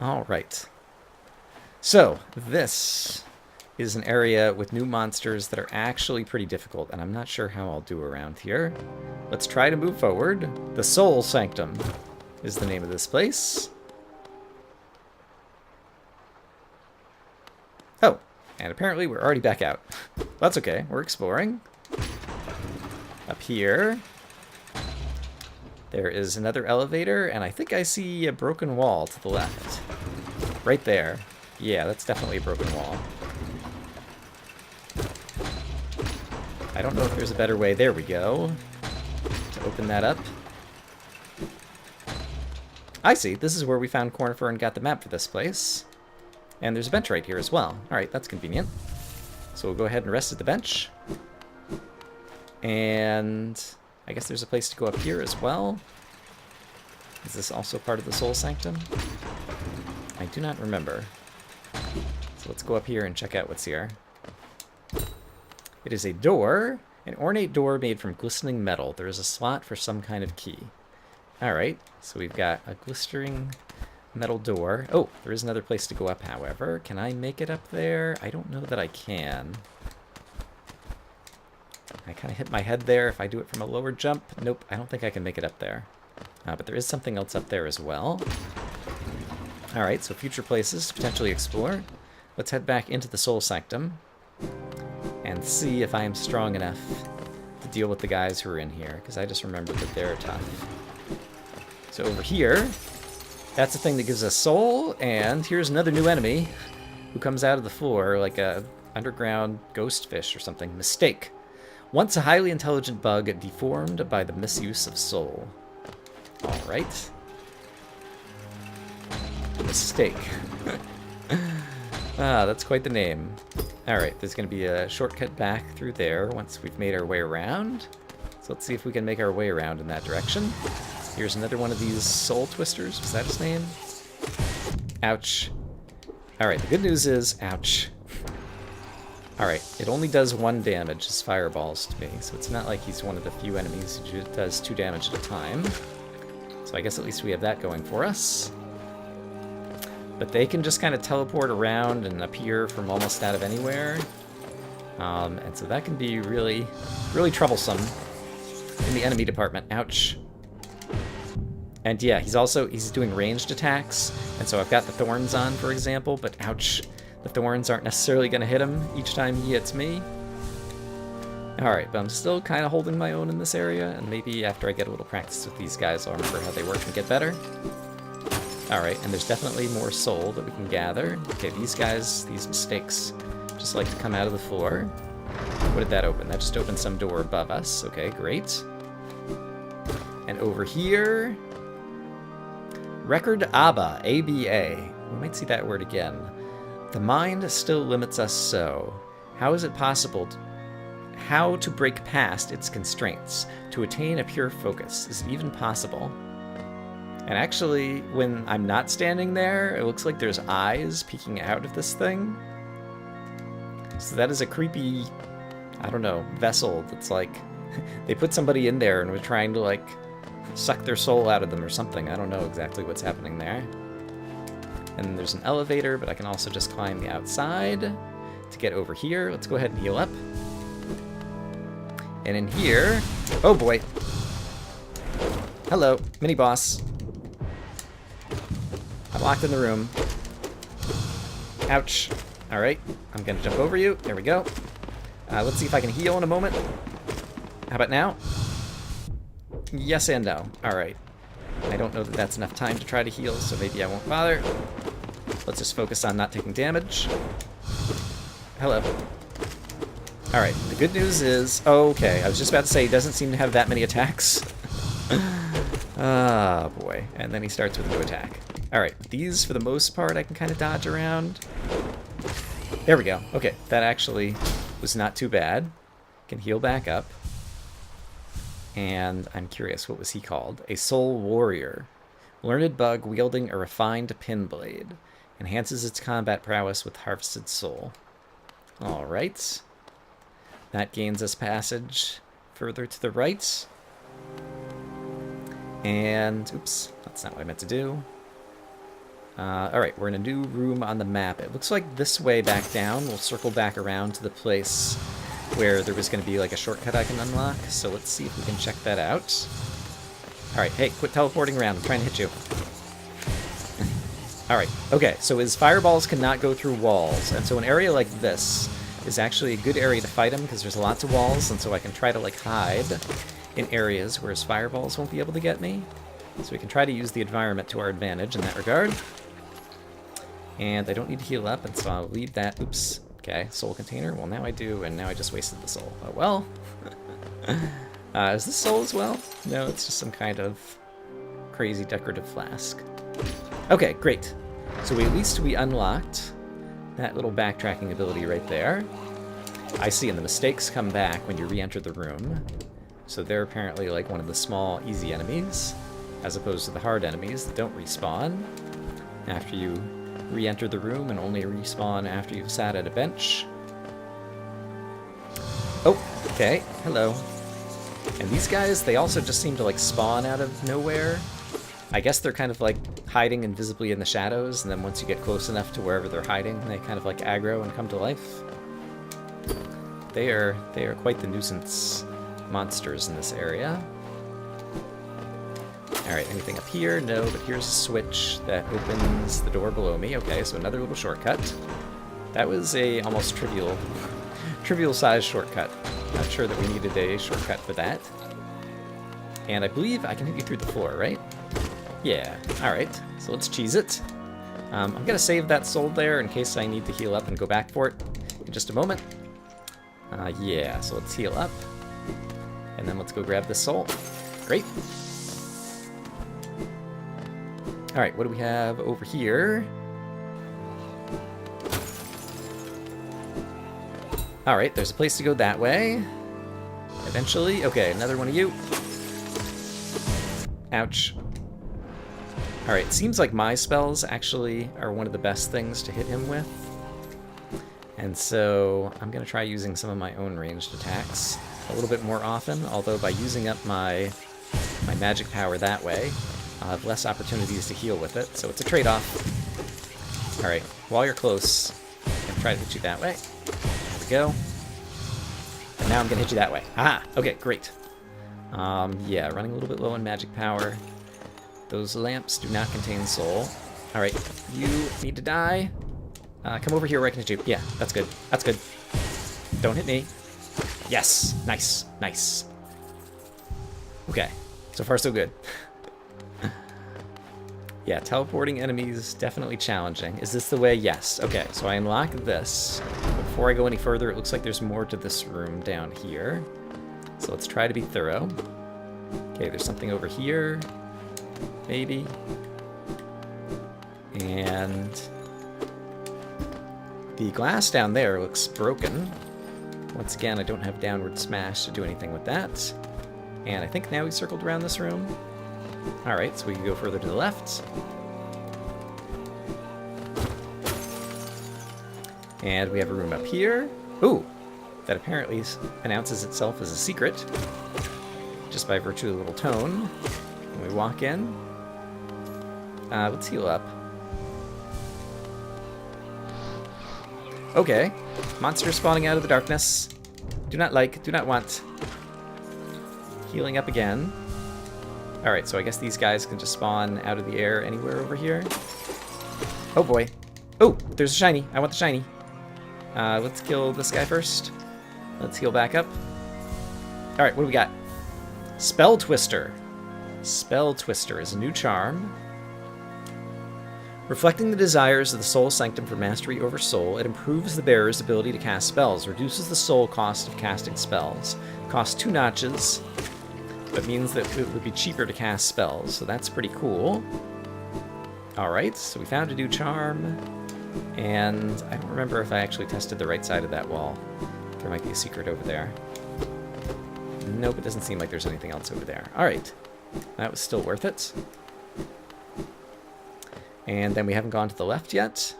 Alright. So, this is an area with new monsters that are actually pretty difficult, and I'm not sure how I'll do around here. Let's try to move forward. The Soul Sanctum is the name of this place. Oh, and apparently we're already back out. That's okay, we're exploring. Up here, there is another elevator, and I think I see a broken wall to the left. Right there. Yeah, that's definitely a broken wall. I don't know if there's a better way. There we go. To open that up. I see. This is where we found Cornifer and got the map for this place. And there's a bench right here as well. Alright, that's convenient. So we'll go ahead and rest at the bench. And I guess there's a place to go up here as well. Is this also part of the Soul Sanctum? I do not remember. So let's go up here and check out what's here. It is a door, an ornate door made from glistening metal. There is a slot for some kind of key. Alright, so we've got a glistening metal door. Oh, there is another place to go up, however. Can I make it up there? I don't know that I can. I kind of hit my head there. If I do it from a lower jump, nope, I don't think I can make it up there. But there is something else up there as well. Alright, so future places to potentially explore. Let's head back into the Soul Sanctum and see if I am strong enough to deal with the guys who are in here, because I just remembered that they're tough. So over here, that's the thing that gives us soul, and here's another new enemy who comes out of the floor like a underground ghost fish or something. Mistake. Once a highly intelligent bug deformed by the misuse of soul. Alright. Mistake. That's quite the name. Alright, there's going to be a shortcut back through there once we've made our way around. So let's see if we can make our way around in that direction. Here's another one of these soul twisters. Was that his name? Ouch. Alright, the good news is, ouch. Alright, it only does 1 damage as fireballs to me, so it's not like he's one of the few enemies who does 2 damage at a time. So I guess at least we have that going for us. But they can just kind of teleport around and appear from almost out of anywhere. And so that can be really, really troublesome in the enemy department. Ouch. And yeah, he's doing ranged attacks. And so I've got the thorns on, for example, but ouch. The thorns aren't necessarily going to hit him each time he hits me. Alright, but I'm still kind of holding my own in this area, and maybe after I get a little practice with these guys, I'll remember how they work and get better. Alright, and there's definitely more soul that we can gather. Okay, these guys, these mistakes, just like to come out of the floor. What did that open? That just opened some door above us. Okay, great. And over here... Record ABA, A-B-A. We might see that word again. The mind still limits us so. How is it possible how to break past its constraints, to attain a pure focus? Is it even possible? And actually, when I'm not standing there, it looks like there's eyes peeking out of this thing. So that is a creepy, I don't know, vessel that's like, they put somebody in there and were trying to like suck their soul out of them or something. I don't know exactly what's happening there. And there's an elevator, but I can also just climb the outside to get over here. Let's go ahead and heal up. And in here... Oh boy. Hello, mini-boss. I'm locked in the room. Ouch. Alright, I'm gonna jump over you. There we go. Let's see if I can heal in a moment. How about now? Yes and no. Alright. I don't know that that's enough time to try to heal, so maybe I won't bother. Let's just focus on not taking damage. Hello. Alright, the good news is... Oh, okay, I was just about to say he doesn't seem to have that many attacks. Ah, boy. And then he starts with a new attack. Alright, these, for the most part, I can kind of dodge around. There we go. Okay, that actually was not too bad. Can heal back up. And I'm curious, what was he called? A soul warrior. Learned bug wielding a refined pin blade. Enhances its combat prowess with harvested soul. Alright. That gains us passage further to the right. And, oops, that's not what I meant to do. Alright, we're in a new room on the map. It looks like this way back down. We'll circle back around to the place where there was going to be like a shortcut I can unlock. So let's see if we can check that out. Alright, hey, quit teleporting around. I'm trying to hit you. Alright, okay, so his fireballs cannot go through walls. And so an area like this is actually a good area to fight him because there's lots of walls, and so I can try to like hide in areas where his fireballs won't be able to get me. So we can try to use the environment to our advantage in that regard. And I don't need to heal up, and so I'll leave that. Oops. Okay, soul container. Well, now I do, and now I just wasted the soul. Oh, well. Is this soul as well? No, it's just some kind of crazy decorative flask. Okay, great. So at least we unlocked that little backtracking ability right there. I see, and the mistakes come back when you re-enter the room. So they're apparently like one of the small, easy enemies, as opposed to the hard enemies that don't respawn after you re-enter the room and only respawn after you've sat at a bench. Oh, okay, hello. And these guys, they also just seem to like spawn out of nowhere. I guess they're kind of like hiding invisibly in the shadows, and then once you get close enough to wherever they're hiding, they kind of like aggro and come to life. They are quite the nuisance monsters in this area. Alright, anything up here? No, but here's a switch that opens the door below me. Okay, so another little shortcut. That was a almost trivial sized shortcut. Not sure that we needed a shortcut for that. And I believe I can hit you through the floor, right? Yeah, alright. So let's cheese it. I'm gonna save that soul there in case I need to heal up and go back for it in just a moment. Yeah, so let's heal up. And then let's go grab this soul. Great. Alright, what do we have over here? Alright, there's a place to go that way. Eventually. Okay, another one of you. Ouch. Alright, seems like my spells actually are one of the best things to hit him with. And so I'm going to try using some of my own ranged attacks a little bit more often, although by using up my magic power that way, I'll have less opportunities to heal with it, so it's a trade-off. Alright, while you're close, I'm going to try to hit you that way. There we go. And now I'm going to hit you that way. Ah, okay, great. Yeah, running a little bit low on magic power. Those lamps do not contain soul. Alright, you need to die. Come over here where I can hit you. Yeah, that's good. That's good. Don't hit me. Yes! Nice. Nice. Okay. So far, so good. Yeah, teleporting enemies, definitely challenging. Is this the way? Yes. Okay, so I unlock this. Before I go any further, it looks like there's more to this room down here. So let's try to be thorough. Okay, there's something over here. Maybe. And the glass down there looks broken. Once again, I don't have downward smash to do anything with that. And I think now we circled around this room. Alright, so we can go further to the left. And we have a room up here. Ooh! That apparently announces itself as a secret. Just by virtue of the little tone. When we walk in. Let's heal up. Okay. Monster spawning out of the darkness. Do not like, do not want. Healing up again. Alright, so I guess these guys can just spawn out of the air anywhere over here. Oh boy. Oh, there's a shiny. I want the shiny. Let's kill this guy first. Let's heal back up. Alright, what do we got? Spell Twister. Spell Twister is a new charm. Reflecting the desires of the Soul Sanctum for mastery over soul, it improves the bearer's ability to cast spells, reduces the soul cost of casting spells. Costs 2 notches, but means that it would be cheaper to cast spells, so that's pretty cool. Alright, so we found a new charm, and I don't remember if I actually tested the right side of that wall. There might be a secret over there. Nope, it doesn't seem like there's anything else over there. Alright, that was still worth it. And then we haven't gone to the left yet.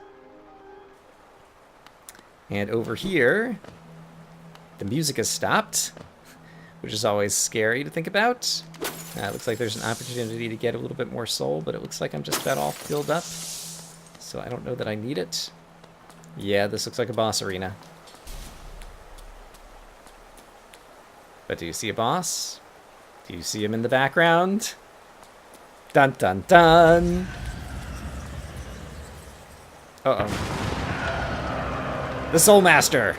And over here, the music has stopped, which is always scary to think about. It looks like there's an opportunity to get a little bit more soul, but it looks like I'm just about all filled up. So I don't know that I need it. Yeah, this looks like a boss arena. But do you see a boss? Do you see him in the background? Dun dun dun! Uh-oh. The Soul Master!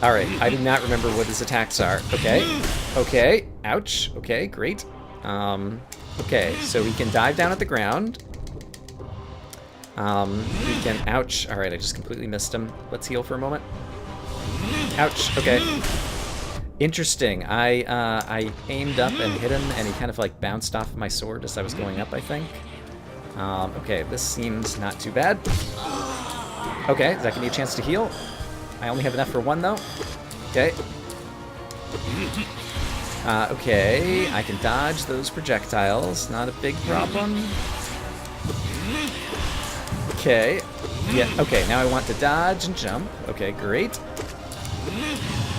Alright, I do not remember what his attacks are. Okay. Okay. Ouch. Okay, great. Okay, so we can dive down at the ground. We can... Ouch. Alright, I just completely missed him. Let's heal for a moment. Ouch. Okay. Interesting. I aimed up and hit him, and he kind of like bounced off of my sword as I was going up, I think. Okay, this seems not too bad. Okay, does that give me a chance to heal? I only have enough for 1, though. Okay. Okay, I can dodge those projectiles. Not a big problem. Okay. Yeah, okay, now I want to dodge and jump. Okay, great.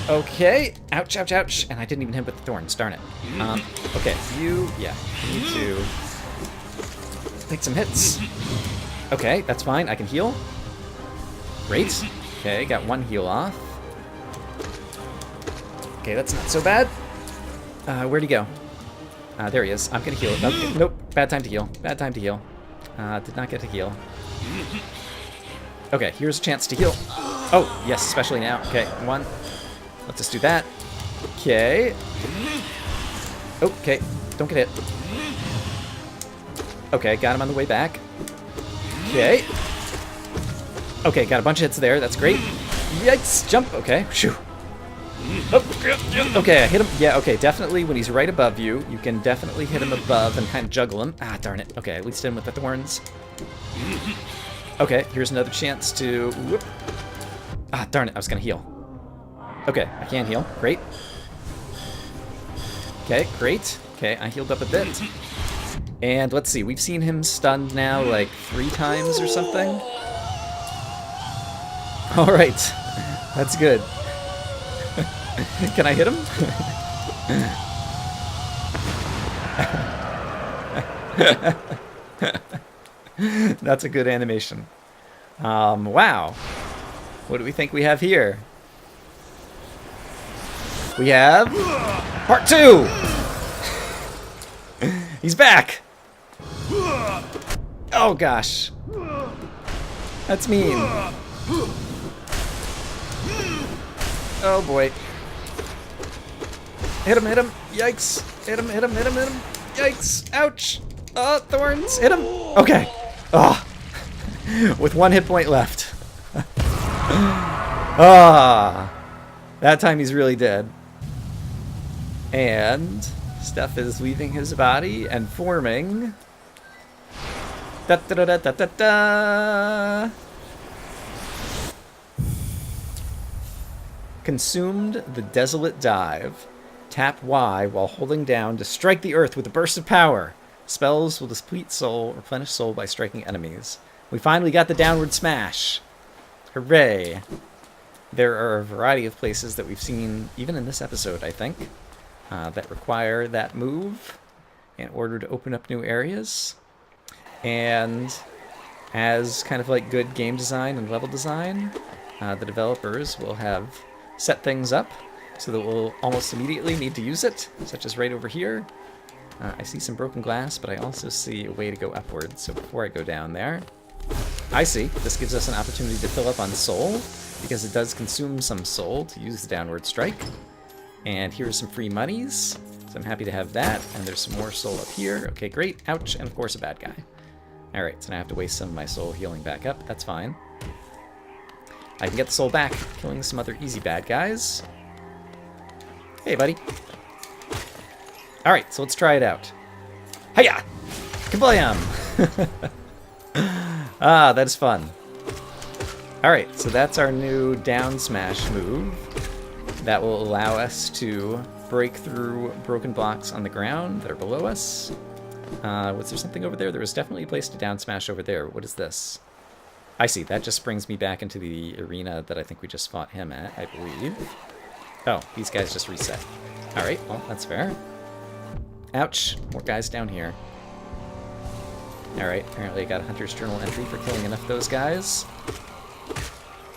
Okay. Ouch, ouch, ouch. And I didn't even hit with the thorns, darn it. Okay, you need to take some hits. Okay, that's fine. I can heal. Great. Okay, got one heal off. Okay, that's not so bad. Where'd he go? There he is. I'm gonna heal. Okay, nope. Bad time to heal. Bad time to heal. Did not get to heal. Okay, here's a chance to heal. Oh, yes, especially now. Okay, one. Let's just do that. Okay. Okay, don't get hit. Okay, got him on the way back. Okay. Okay, got a bunch of hits there. That's great. Yikes, jump. Okay, shoo. Oh, okay, I hit him. Yeah, okay, definitely when he's right above you, you can definitely hit him above and kind of juggle him. Ah, darn it. Okay, at least hit him with the thorns. Okay, here's another chance to... Whoop. Ah, darn it, I was going to heal. Okay, I can heal. Great. Okay, great. Okay, I healed up a bit. And let's see, we've seen him stunned now like 3 times or something. All right, that's good. Can I hit him? That's a good animation. Wow. What do we think we have here? We have part 2. He's back. Oh gosh. That's mean. Oh boy. Hit him, hit him. Yikes. Hit him, hit him, hit him, hit him. Yikes. Ouch. Oh, thorns. Hit him. Okay. Oh. With 1 hit point left. Ah. That time he's really dead. And stuff is leaving his body and forming. Da da da da da da da. Consumed the Desolate Dive. Tap Y while holding down to strike the earth with a burst of power. Spells will deplete soul, replenish soul by striking enemies. We finally got the downward smash. Hooray. There are a variety of places that we've seen, even in this episode, I think, that require that move in order to open up new areas. And as kind of like good game design and level design, the developers will have set things up so that we'll almost immediately need to use it, such as right over here. I see some broken glass, but I also see a way to go upwards. So before I go down there, I see. This gives us an opportunity to fill up on soul, because it does consume some soul to use the downward strike. And here's some free monies, so I'm happy to have that. And there's some more soul up here. Okay, great. Ouch, and of course a bad guy. Alright, so now I have to waste some of my soul healing back up. That's fine. I can get the soul back, killing some other easy bad guys. Hey, buddy. Alright, so let's try it out. Hiya! Kablam! Ah, that's fun. Alright, so that's our new down smash move. That will allow us to break through broken blocks on the ground that are below us. Was there something over there? There was definitely a place to down smash over there. What is this? I see, that just brings me back into the arena that I think we just fought him at, I believe. Oh, these guys just reset. Alright, well, that's fair. Ouch, more guys down here. Alright, apparently I got a Hunter's Journal entry for killing enough of those guys.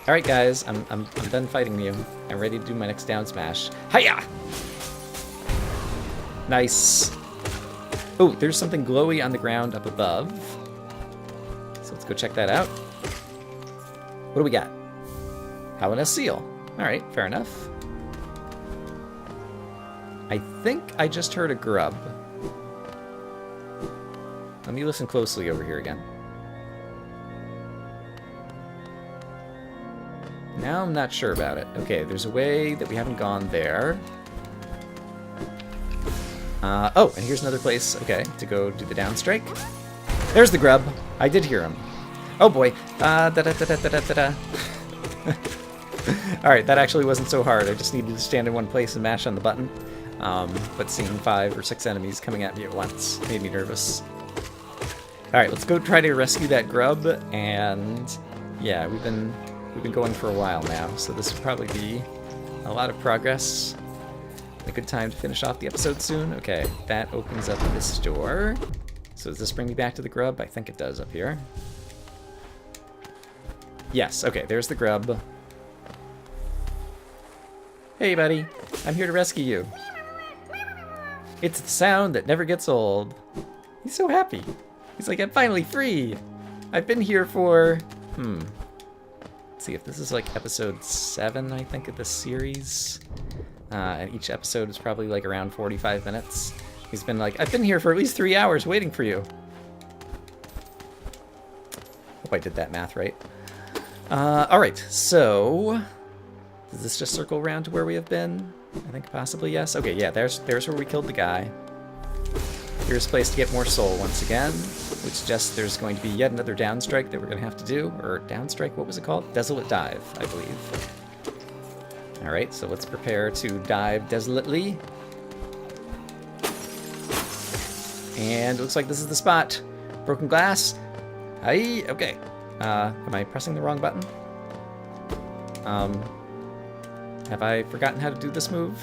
Alright guys, I'm done fighting you. I'm ready to do my next down smash. Hiya! Nice. Oh, there's something glowy on the ground up above. So let's go check that out. What do we got? Hallownest seal. Alright, fair enough. I think I just heard a grub. Let me listen closely over here again. Now I'm not sure about it. Okay, there's a way that we haven't gone there. Oh, and here's another place, okay, to go do the down strike. There's the grub. I did hear him. Oh boy. Da da da da da da da. Alright, that actually wasn't so hard. I just needed to stand in one place and mash on the button. But seeing 5 or 6 enemies coming at me at once made me nervous. Alright, let's go try to rescue that grub, and yeah, we've been going for a while now, so this will probably be a lot of progress. A good time to finish off the episode soon. Okay, that opens up this door. So does this bring me back to the grub? I think it does up here. Yes, okay, there's the grub. Hey buddy, I'm here to rescue you. It's the sound that never gets old. He's so happy. He's like, I'm finally free. I've been here for... Let's see if this is like episode 7, I think, of this series. And each episode is probably like around 45 minutes. He's been like, I've been here for at least 3 hours waiting for you. Hope I did that math right. Alright, so... Does this just circle around to where we have been? I think possibly yes. Okay, yeah, there's where we killed the guy. Here's a place to get more soul once again, which suggests there's going to be yet another downstrike that we're going to have to do. Or downstrike, what was it called? Desolate dive, I believe. Alright, so let's prepare to dive desolately. And it looks like this is the spot. Broken glass. Hi, okay. Am I pressing the wrong button? Have I forgotten how to do this move?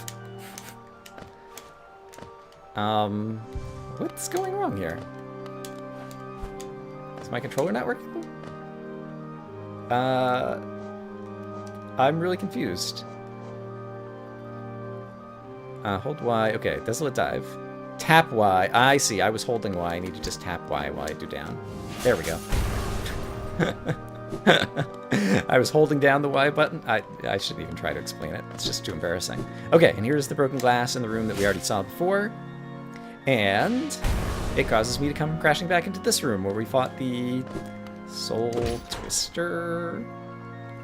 What's going wrong here? Is my controller not working? I'm really confused. Hold Y. Okay, Desolate dive. Tap Y. I see. I was holding Y. I need to just tap Y while I do down. There we go. I was holding down the Y button. I shouldn't even try to explain it. It's just too embarrassing. Okay, and here's the broken glass in the room that we already saw before. And it causes me to come crashing back into this room where we fought the Soul Twister?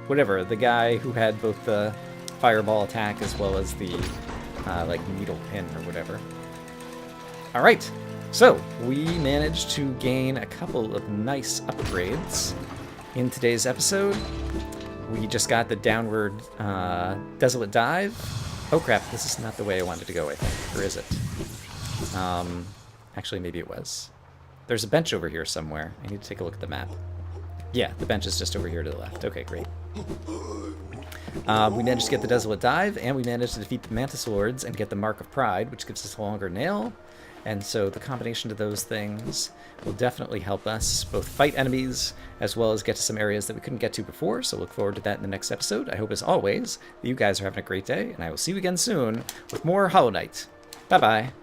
Whatever, the guy who had both the fireball attack as well as the, like, needle pin or whatever. Alright, so we managed to gain a couple of nice upgrades in today's episode. We just got the downward Desolate dive. Oh crap, this is not the way I wanted to go, I think. Or is it? Actually, maybe it was. There's a bench over here somewhere. I need to take a look at the map. Yeah, the bench is just over here to the left. Okay, great. We managed to get the Desolate dive, and we managed to defeat the Mantis Lords and get the Mark of Pride, which gives us a longer nail. And so the combination of those things will definitely help us both fight enemies as well as get to some areas that we couldn't get to before. So look forward to that in the next episode. I hope, as always, that you guys are having a great day, and I will see you again soon with more Hollow Knight. Bye-bye.